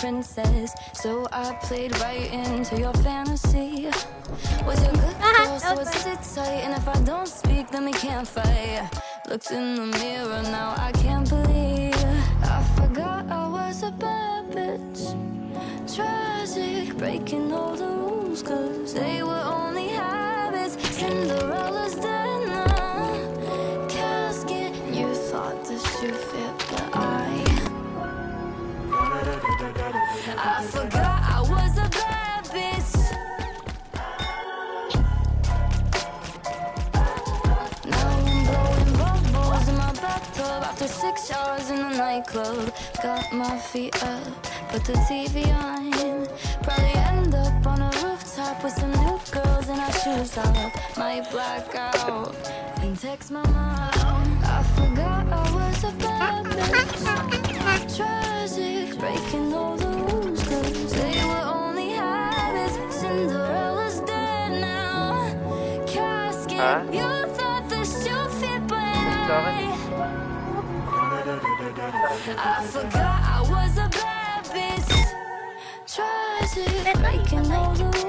princess, so I played right into your fantasy. Was your good girl, so I sit tight, and if I don't speak, then we can't fight. Looked in the mirror, now I can't believe I forgot I was a bad bitch. Tragic, breaking all the rules, cause they were only habits. Cinderella's dead now. Casket, you thought this should fit, but I forgot I was a bad bitch. Now I'm blowing bubbles in my bathtub after 6 showers in the nightclub. Got my feet up, put the TV on. Probably end up on a rooftop with some new girls and our shoes off. Might black out and text my mom. I forgot I was a bad bitch. Tragic, breaking all the rules, cause they were only habits. Cinderella's dead now. Casket, you thought the shoe fit, but I forgot I was a bad bitch. Tragic, breaking all the rules.